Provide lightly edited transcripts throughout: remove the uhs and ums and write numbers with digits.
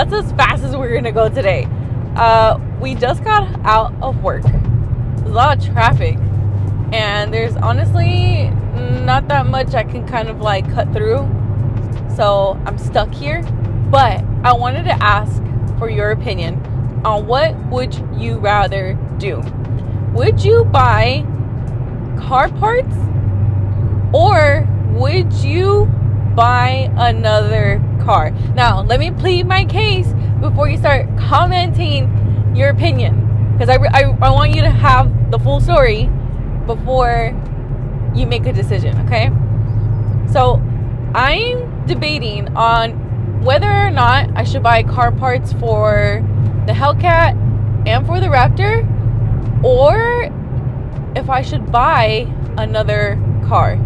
that's as fast as we're gonna go today. We just got out of work. There's a lot of traffic, and there's honestly not that much I can kind of like cut through. So I'm stuck here. But I wanted to ask for your opinion on what would you rather do. Would you buy car parts, or would you buy another car? Now, let me plead my case before you start commenting your opinion, because I want you to have the full story before you make a decision, okay? So I'm debating on whether or not I should buy car parts for the Hellcat and for the Raptor, or if I should buy another car.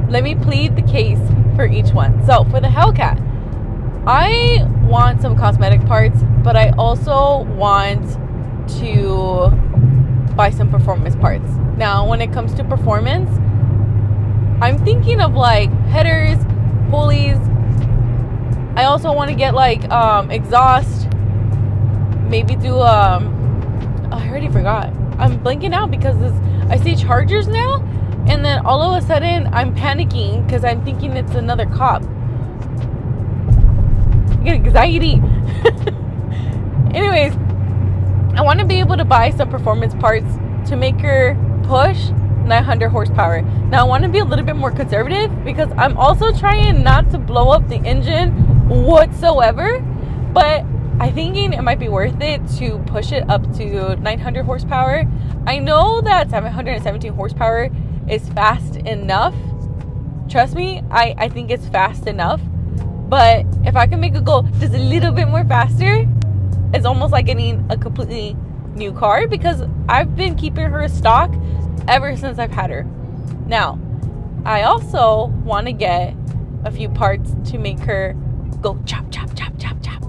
Let me plead the case for each one. So for the Hellcat, I want some cosmetic parts, but I also want to buy some performance parts. Now, when it comes to performance, I'm thinking of like headers, pulleys. I also want to get like exhaust. Maybe do I already forgot. I'm blanking out because I see chargers now, and then all of a sudden I'm panicking because I'm thinking it's another cop. I get anxiety. Anyways, I want to be able to buy some performance parts to make her push 900 horsepower. Now, I want to be a little bit more conservative because I'm also trying not to blow up the engine whatsoever, but I'm thinking it might be worth it to push it up to 900 horsepower. I know that 717 horsepower is fast enough. Trust me, I think it's fast enough. But if I can make it go just a little bit more faster, it's almost like getting a completely new car, because I've been keeping her stock ever since I've had her. Now, I also want to get a few parts to make her go chop, chop, chop, chop, chop.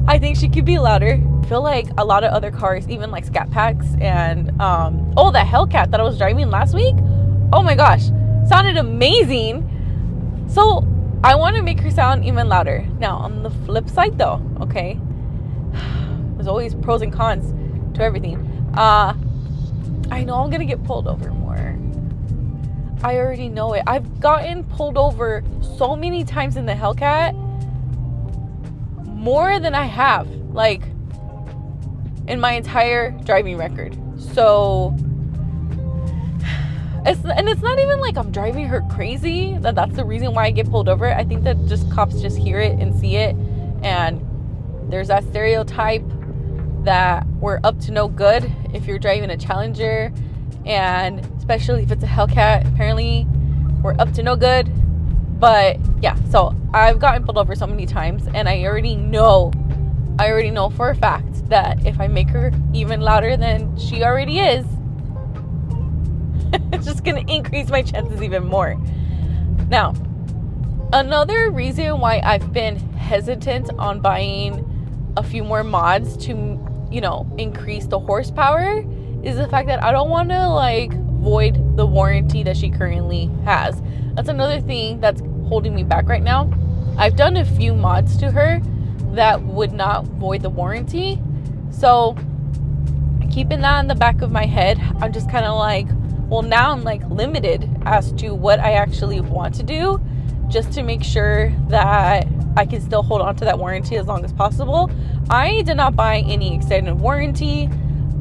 I think she could be louder. I feel like a lot of other cars, even like Scat Packs and the Hellcat that I was driving last week, oh my gosh, sounded amazing. So I want to make her sound even louder. Now, on the flip side though, okay, there's always pros and cons to everything. I know I'm gonna get pulled over more. I already know it. I've gotten pulled over so many times in the Hellcat, more than I have like in my entire driving record. So it's not even like I'm driving her crazy. That's the reason why I get pulled over. I think that just cops just hear it and see it, and there's that stereotype that we're up to no good if you're driving a Challenger, and especially if it's a Hellcat, apparently we're up to no good. But yeah, so I've gotten pulled over so many times, and I already know for a fact that if I make her even louder than she already is, it's just gonna increase my chances even more. Now, another reason why I've been hesitant on buying a few more mods to, increase the horsepower is the fact that I don't want to like void the warranty that she currently has. That's another thing that's holding me back right now. I've done a few mods to her that would not void the warranty. So keeping that in the back of my head, I'm just kind of like, well, now I'm like limited as to what I actually want to do, just to make sure that I can still hold on to that warranty as long as possible. I did not buy any extended warranty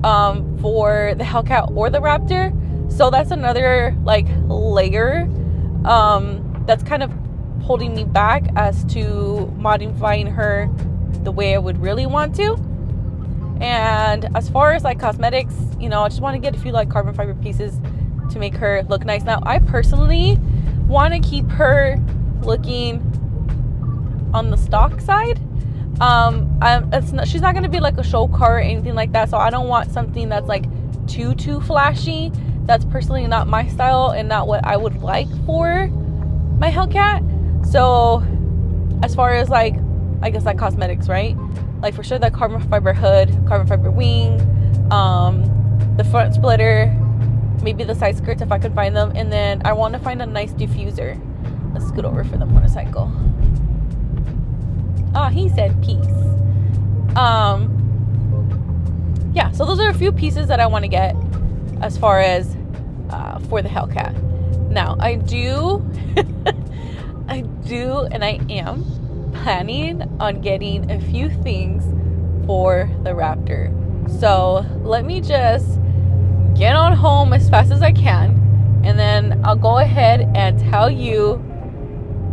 for the Hellcat or the Raptor. So that's another like layer that's kind of holding me back as to modifying her the way I would really want to. And as far as like cosmetics, I just want to get a few like carbon fiber pieces to make her look nice. Now, I personally want to keep her looking on the stock side. She's not going to be like a show car or anything like that, so I don't want something that's like too flashy. That's personally not my style and not what I would like for my Hellcat. So as far as like, I guess like cosmetics, right? Like for sure that carbon fiber hood, carbon fiber wing, the front splitter, maybe the side skirts if I could find them, and then I want to find a nice diffuser. scoot over for the motorcycle. He said peace. Yeah, so those are a few pieces that I want to get as far as for the Hellcat. Now, I do and I am planning on getting a few things for the Raptor. So let me just get on home as fast as I can, and then I'll go ahead and tell you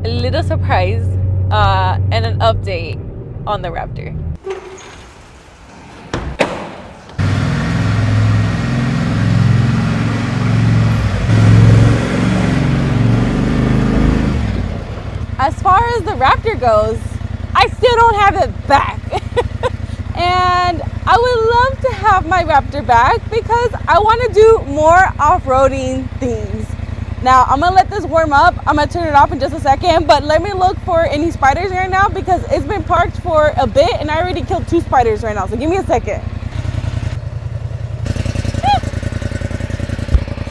a little surprise and an update on the Raptor. As far as the Raptor goes, I still don't have it back. And I would love to have my Raptor back because I want to do more off-roading things. Now, I'm going to let this warm up. I'm going to turn it off in just a second, but let me look for any spiders right now because it's been parked for a bit and I already killed 2 spiders right now. So give me a second.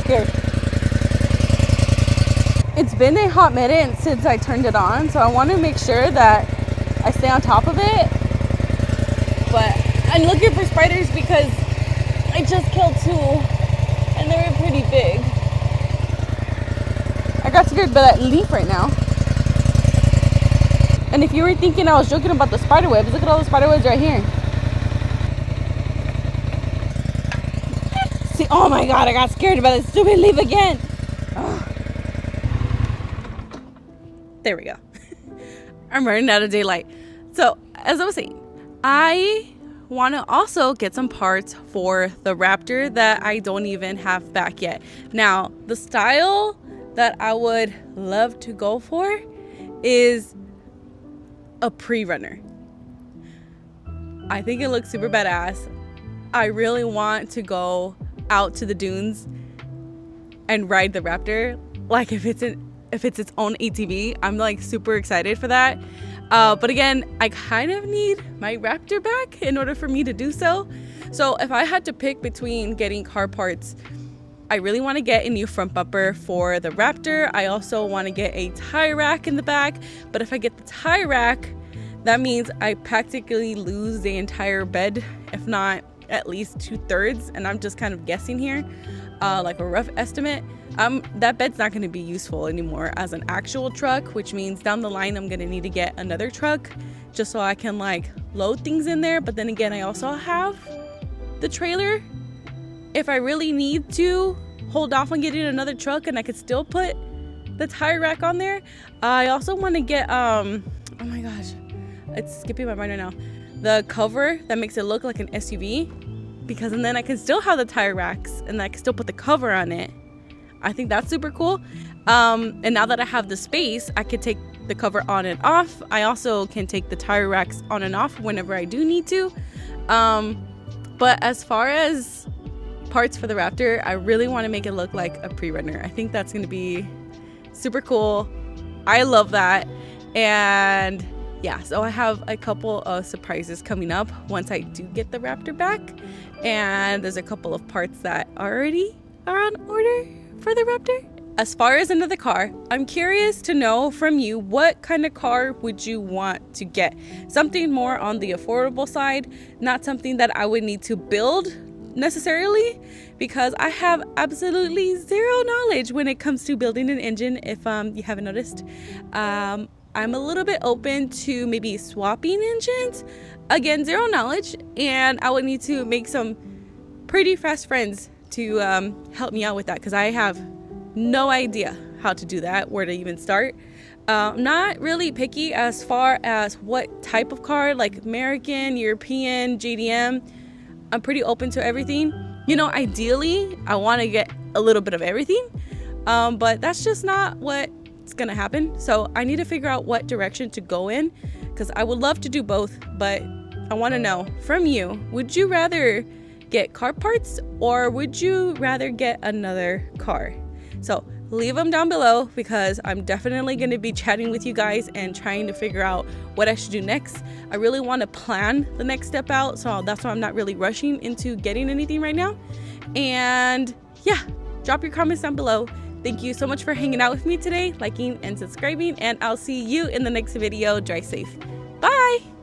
Scared. It's been a hot minute since I turned it on, so I want to make sure that I stay on top of it. But I'm looking for spiders because I just killed 2 and they were pretty big. I got scared by that leaf right now. And if you were thinking I was joking about the spider webs, look at all the spider webs right here. See, oh my god, I got scared by that stupid leaf again. Ugh. There we go. I'm running out of daylight. So, as I was saying, I want to also get some parts for the Raptor that I don't even have back yet. Now, the style that I would love to go for is a pre-runner. I think it looks super badass. I really want to go out to the dunes and ride the Raptor. Like if it's its own ATV, I'm like super excited for that. But again, I kind of need my Raptor back in order for me to do so. So if I had to pick between getting car parts, I really want to get a new front bumper for the Raptor. I also want to get a tire rack in the back. But if I get the tire rack, that means I practically lose the entire bed, if not at least 2/3. And I'm just kind of guessing here, like a rough estimate. That bed's not going to be useful anymore as an actual truck, which means down the line I'm going to need to get another truck just so I can like load things in there. But then again, I also have the trailer. If I really need to hold off on getting another truck and I could still put the tire rack on there. I also want to get oh my gosh, it's skipping my mind right now, the cover that makes it look like an SUV, because and then I can still have the tire racks and I can still put the cover on it. I think that's super cool. And now that I have the space, I could take the cover on and off. I also can take the tire racks on and off whenever I do need to. But as far as parts for the Raptor, I really want to make it look like a pre-runner. I think that's going to be super cool. I love that. And yeah, so I have a couple of surprises coming up once I do get the Raptor back. And there's a couple of parts that already are on order for the Raptor. As far as another car, I'm curious to know from you, what kind of car would you want to get? Something more on the affordable side, not something that I would need to build necessarily, because I have absolutely zero knowledge when it comes to building an engine. If you haven't noticed, I'm a little bit open to maybe swapping engines. Again, zero knowledge, and I would need to make some pretty fast friends to help me out with that, because I have no idea how to do that, where to even start. Not really picky as far as what type of car, like American, European, JDM. I'm pretty open to everything. You know, ideally, I want to get a little bit of everything, but that's just not what's gonna happen. So I need to figure out what direction to go in, because I would love to do both, but I want to know from you, would you rather get car parts or would you rather get another car? So leave them down below, because I'm definitely going to be chatting with you guys and trying to figure out what I should do next. I really want to plan the next step out, so that's why I'm not really rushing into getting anything right now. And yeah, drop your comments down below. Thank you so much for hanging out with me today, liking and subscribing, and I'll see you in the next video. Drive safe. Bye!